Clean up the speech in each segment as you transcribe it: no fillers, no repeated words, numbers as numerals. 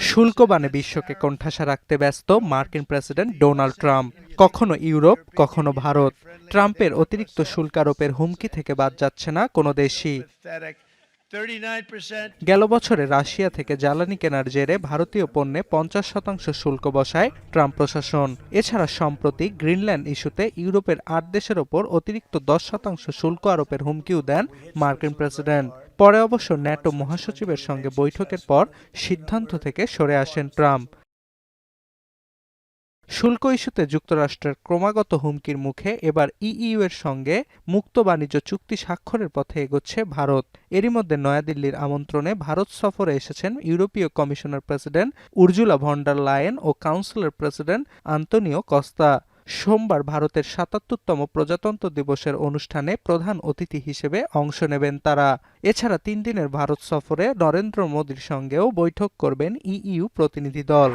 শুল্ক বাণে বিশ্বকে কোণঠাসা রাখতে ব্যস্ত মার্কিন প্রেসিডেন্ট ডোনাল্ড ট্রাম্প। কখনো ইউরোপ, কখনো ভারত। ট্রাম্পের অতিরিক্ত শুল্ক আরোপের হুমকি থেকে বাদ যাচ্ছে না কোনো দেশই। গেল বছরে রাশিয়া থেকে জ্বালানি কেনার জেরে ভারতীয় পণ্যে 50% শুল্ক বসায় ট্রাম্প প্রশাসন। এছাড়া সম্প্রতি গ্রিনল্যান্ড ইস্যুতে ইউরোপের 8 দেশের ওপর অতিরিক্ত 10% শুল্ক আরোপের হুমকিও দেন মার্কিন প্রেসিডেন্ট। পরে অবশ্য ন্যাটো মহাসচিবের সঙ্গে বৈঠকের পর সিদ্ধান্ত থেকে সরে আসেন ট্রাম্প। শুল্ক ইস্যুতে যুক্তরাষ্ট্রের ক্রমাগত হুমকির মুখে এবার ইইউ এর সঙ্গে মুক্ত বাণিজ্য চুক্তি স্বাক্ষরের পথে এগোচ্ছে ভারত। এরই মধ্যে নয়াদিল্লির আমন্ত্রণে ভারত সফরে এসেছেন ইউরোপীয় কমিশনের প্রেসিডেন্ট উর্জুলা ভন ডার লায়েন ও কাউন্সিলের প্রেসিডেন্ট আন্তোনিও কস্তা। সোমবার ভারতের ৭৭তম প্রজাতন্ত্র দিবসের অনুষ্ঠানে প্রধান অতিথি হিসেবে অংশ নেবেন তারা। এছাড়া ৩ দিনের ভারত সফরে নরেন্দ্র মোদির সঙ্গেও বৈঠক করবেন ইইউ প্রতিনিধি দল।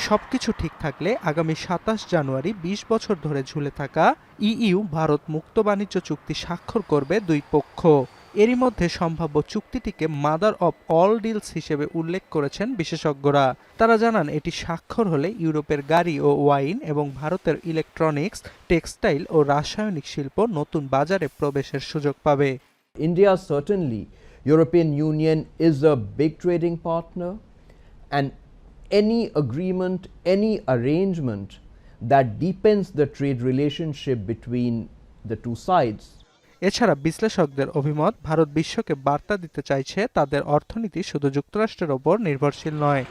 সবকিছু ঠিক থাকলে আগামী ২৭ জানুয়ারি ২০ বছর ধরে ঝুলে থাকা ইইউ ভারত মুক্ত বাণিজ্য চুক্তি স্বাক্ষর করবে দুই পক্ষ। এরই মধ্যে সম্ভাব্য চুক্তিটিকে মাদার অব অল ডিলস হিসেবে উল্লেখ করেছেন বিশেষজ্ঞরা। তারা জানান এটি স্বাক্ষর হলে ইউরোপের গাড়ি ও ওয়াইন এবং ভারতের ইলেকট্রনিক্স, টেক্সটাইল ও রাসায়নিক শিল্প নতুন বাজারে প্রবেশের সুযোগ পাবে। India certainly, European Union is a big trading partner, and any agreement, any arrangement that deepens the trade relationship between the two sides. এছাড়া বিশ্লেষকদের অভিমত, ভারত বিশ্বকে বার্তা দিতে চাইছে তাদের অর্থনীতি শুধু যুক্তরাষ্ট্রের ওপর নির্ভরশীল নয়।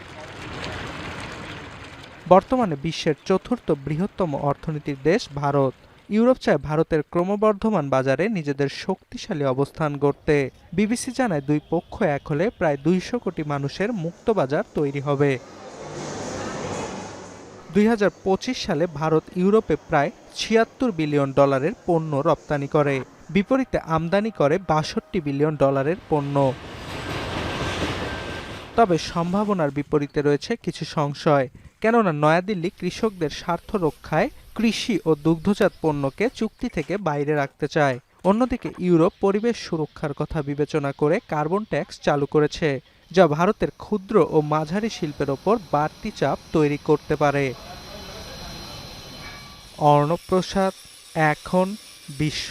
বর্তমানে বিশ্বের ৪র্থ বৃহত্তম অর্থনীতির দেশ ভারত। ইউরোপ চায় ভারতের ক্রমবর্ধমান বাজারে নিজেদের শক্তিশালী অবস্থান গড়তে। বিবিসি জানায় দুই পক্ষ এক হলে প্রায় ২০০ কোটি মানুষের মুক্ত বাজার তৈরি হবে। ২০২৫ সালে ভারত ইউরোপে প্রায় $৭৬ বিলিয়ন পণ্য রপ্তানি করে, বিপরীতে আমদানি করে $৬২ বিলিয়ন পণ্য। তবে সম্ভাবনার বিপরীতে রয়েছে কিছু সংশয়, কেননা নয়াদিল্লি কৃষকদের স্বার্থ রক্ষায় কৃষি ও দুগ্ধজাত পণ্যকে চুক্তি থেকে বাইরে রাখতে চায়। অন্যদিকে ইউরোপ পরিবেশ সুরক্ষার কথা বিবেচনা করে কার্বন ট্যাক্স চালু করেছে, যা ভারতের ক্ষুদ্র ও মাঝারি শিল্পের ওপর বাড়তি চাপ তৈরি করতে পারে। অর্ণব প্রসাদ, এখন বিশ্ব।